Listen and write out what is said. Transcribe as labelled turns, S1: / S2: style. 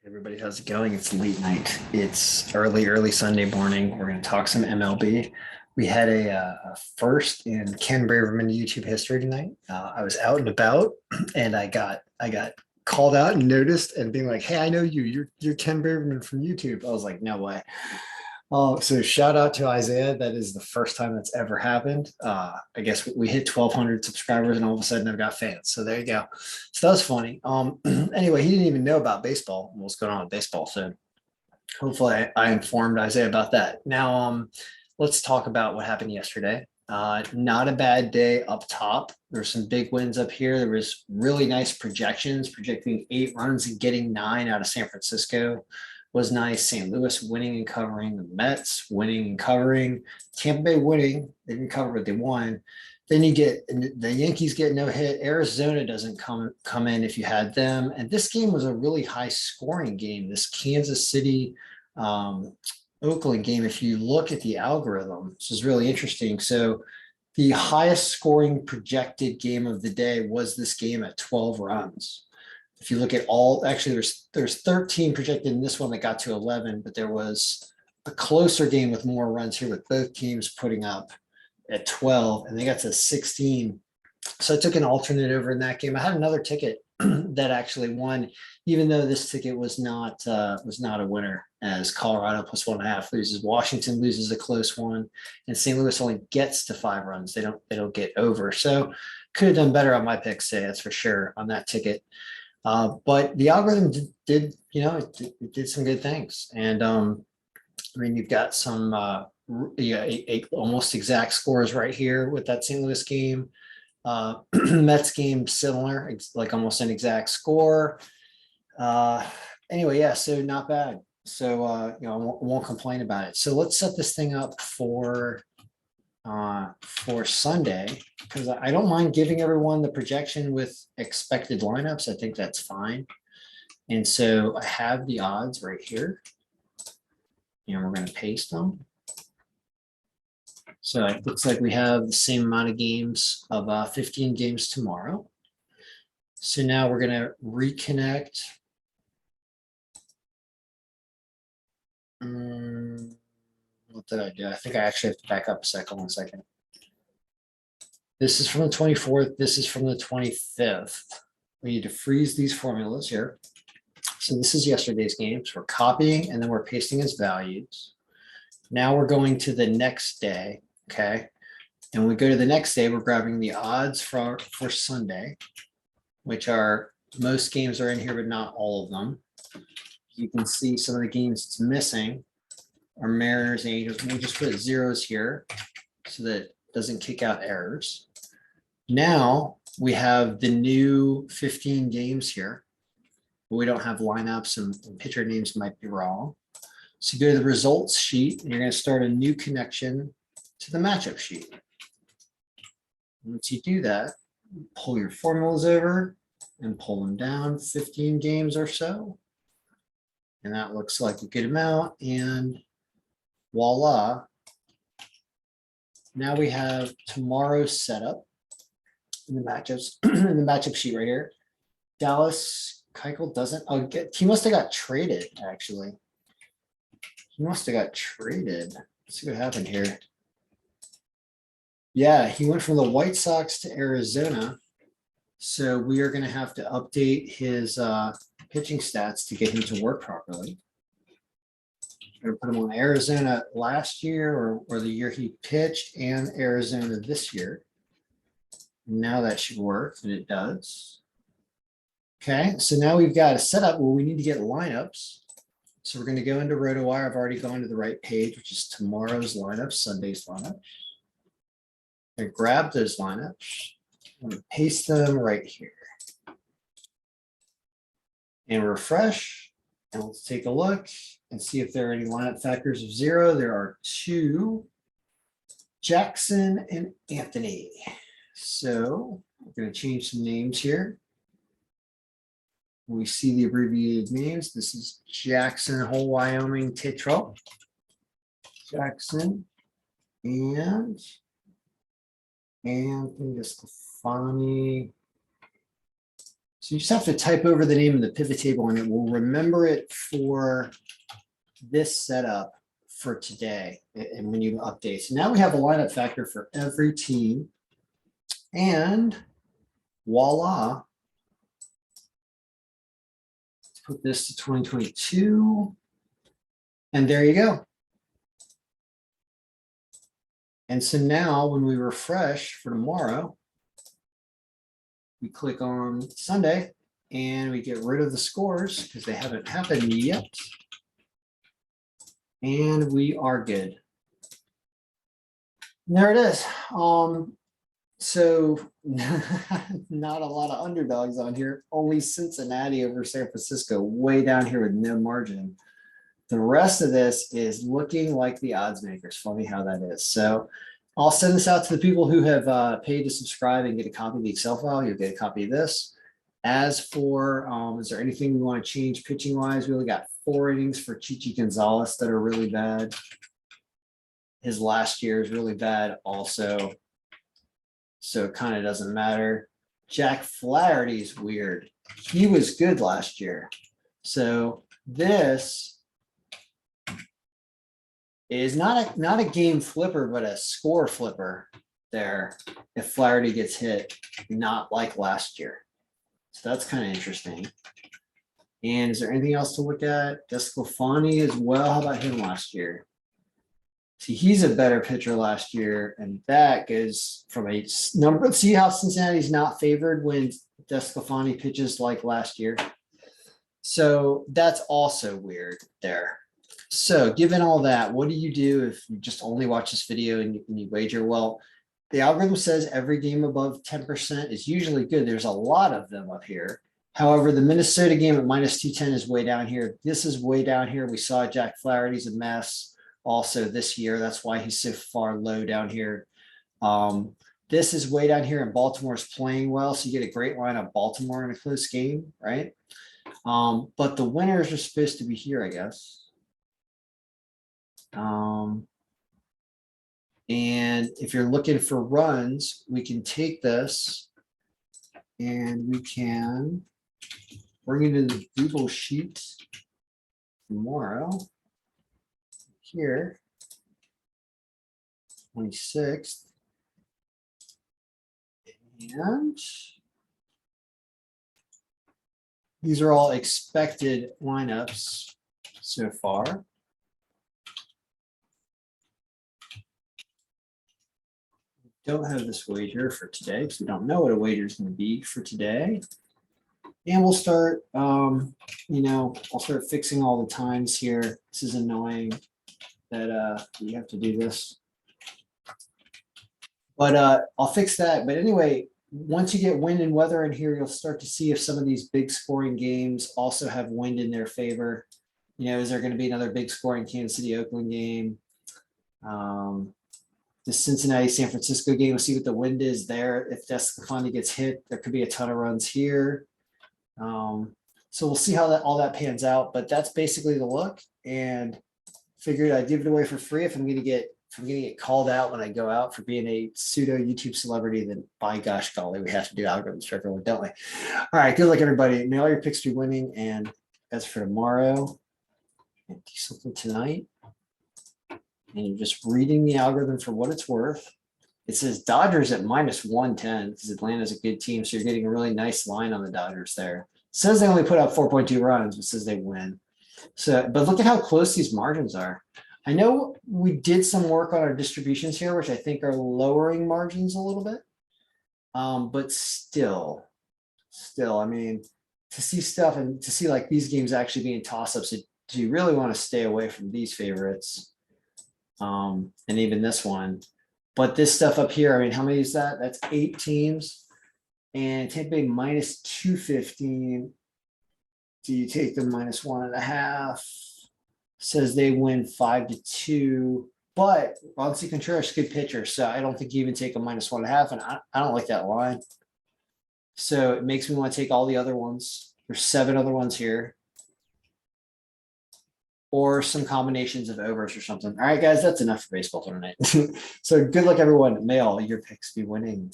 S1: Everybody, how's it going? It's late night. It's early Sunday morning. We're going to talk some MLB. We had a first in Ken Braverman YouTube history tonight. I was out and about, and I got called out and noticed, and being like, "Hey, I know you. You're Ken Braverman from YouTube." I was like, "No way." Oh, so shout out to Isaiah. That is the first time that's ever happened. I guess we hit 1,200 subscribers, and all of a sudden I've got fans. So there you go. So that was funny. Anyway, he didn't even know about baseball, what's going on with baseball. So hopefully I informed Isaiah about that. Now, let's talk about what happened yesterday. Not a bad day up top. There's some big wins up here. There was really nice projections, projecting 8 runs and getting 9 out of San Francisco was nice. St. Louis winning and covering, the Mets winning and covering, Tampa Bay winning. They didn't cover, but they won. Then you get the Yankees get no hit. Arizona doesn't come in if you had them. And this game was a really high scoring game. This Kansas City um, Oakland game. If you look at the algorithm, this is really interesting. So the highest scoring projected game of the day was this game at 12 runs. If you look at all, actually, there's 13 projected in this one that got to 11, but there was a closer game with more runs here with both teams putting up at 12, and they got to 16. So I took an alternate over in that game. I had another ticket that actually won, even though this ticket was not a winner, as Colorado +1.5 loses, Washington loses a close one, and St. Louis only gets to 5 runs. They don't get over. So could have done better on my picks today, that's for sure, on that ticket. But the algorithm it did some good things. And I mean, you've got some almost exact scores right here with that St. Louis game. Mets game similar, like almost an exact score. Uh, anyway, yeah, so not bad. So I won't complain about it. So let's set this thing up for Sunday, because I don't mind giving everyone the projection with expected lineups. I think that's fine. And so I have the odds right here, and we're going to paste them. So it looks like we have the same amount of games of 15 games tomorrow. So now we're going to reconnect. What did I do? I think I actually have to back up a second. 1 second. This is from the 24th. This is from the 25th. We need to freeze these formulas here. So this is yesterday's games. We're copying and then we're pasting as values. Now we're going to the next day. Okay. And when we go to the next day, we're grabbing the odds for Sunday, which are most games are in here, but not all of them. You can see some of the games it's missing are Mariners, Angels. We'll just put zeros here so that it doesn't kick out errors. Now we have the new 15 games here, but we don't have lineups and pitcher names might be wrong. So you go to the results sheet and you're going to start a new connection to the matchup sheet. Once you do that, pull your formulas over and pull them down 15 games or so. And that looks like a good amount. And voila. Now we have tomorrow's setup in the matchups, in the matchup sheet right here. Dallas Keuchel doesn't, he must have got traded, actually. He must have got traded. Let's see what happened here. Yeah, he went from the White Sox to Arizona. So we are going to have to update his pitching stats to get him to work properly. We're going to put him on Arizona last year or the year he pitched and Arizona this year. Now that should work, and it does. Okay, so now we've got a setup where we need to get lineups. So we're going to go into RotoWire. I've already gone to the right page, which is tomorrow's lineups, Sunday's lineups. I'm going to grab those lineups. I'm going to paste them right here. And refresh. And let's take a look and see if there are any lineup factors of 0. There are 2, Jackson and Anthony. So we're going to change some names here. We see the abbreviated names. This is Jackson Hole, Wyoming, Tetral. Jackson and Anthony Stefani So you just have to type over the name of the pivot table and it will remember it for this setup for today. And when you update. So now we have a lineup factor for every team. And voila. Let's put this to 2022. And there you go. And so now when we refresh for tomorrow, we click on Sunday and we get rid of the scores because they haven't happened yet. And we are good. And there it is. So not a lot of underdogs on here. Only Cincinnati over San Francisco, way down here with no margin. The rest of this is looking like the odds makers. Funny how that is. So I'll send this out to the people who have paid to subscribe and get a copy of the Excel file. You'll get a copy of this. As for, is there anything we want to change pitching wise? We only got 4 innings for Chichi Gonzalez that are really bad. His last year is really bad also. So it kind of doesn't matter. Jack Flaherty is weird. He was good last year. So this is not a game flipper, but a score flipper there if Flaherty gets hit, not like last year. So that's kind of interesting. And is there anything else to look at? Desclafani as well. How about him last year? See, he's a better pitcher last year, and that goes from a number. See how Cincinnati's not favored when Desclafani pitches like last year. So that's also weird there. So given all that, what do you do if you just only watch this video and you wager? Well, the algorithm says every game above 10% is usually good. There's a lot of them up here. However, the Minnesota game at minus 210 is way down here. This is way down here. We saw Jack Flaherty's a mess also this year. That's why he's so far low down here. This is way down here, and Baltimore's playing well. So you get a great line of Baltimore in a close game, right? But the winners are supposed to be here, I guess. And if you're looking for runs, we can take this and we can bring it in the Google Sheet tomorrow. Here, 26th. And these are all expected lineups so far. Don't have this wager for today because we don't know what a wager is going to be for today. And we'll start, I'll start fixing all the times here. This is annoying that you have to do this. But I'll fix that. But anyway, once you get wind and weather in here, you'll start to see if some of these big scoring games also have wind in their favor. Is there going to be another big scoring Kansas City Oakland game? The Cincinnati San Francisco game, we'll see what the wind is there. If Desclafani gets hit, there could be a ton of runs here. So we'll see how all that pans out. But that's basically the look. And figured I'd give it away for free. If I'm gonna get called out when I go out for being a pseudo YouTube celebrity, then by gosh golly, we have to do algorithms for everyone, don't we? All right, good luck everybody. May all your picks be winning. And as for tomorrow, do something tonight. And you're just reading the algorithm for what it's worth. It says Dodgers at minus 110 because Atlanta's a good team. So you're getting a really nice line on the Dodgers there. It says they only put up 4.2 runs, but says they win. So, but look at how close these margins are. I know we did some work on our distributions here, which I think are lowering margins a little bit. But still, I mean, to see stuff and to see like these games actually being toss-ups, do you really want to stay away from these favorites? And even this one. But this stuff up here, I mean, how many is that? That's 8 teams. And Tampa Bay minus 215. Do you take the minus 1.5? Says they win 5-2. But Ronci Contreras, good pitcher. So I don't think you even take a minus 1.5. And I don't like that line. So it makes me want to take all the other ones. There's 7 other ones here. Or some combinations of overs or something. All right, guys, that's enough for baseball tonight. So good luck, everyone. May all your picks be winning.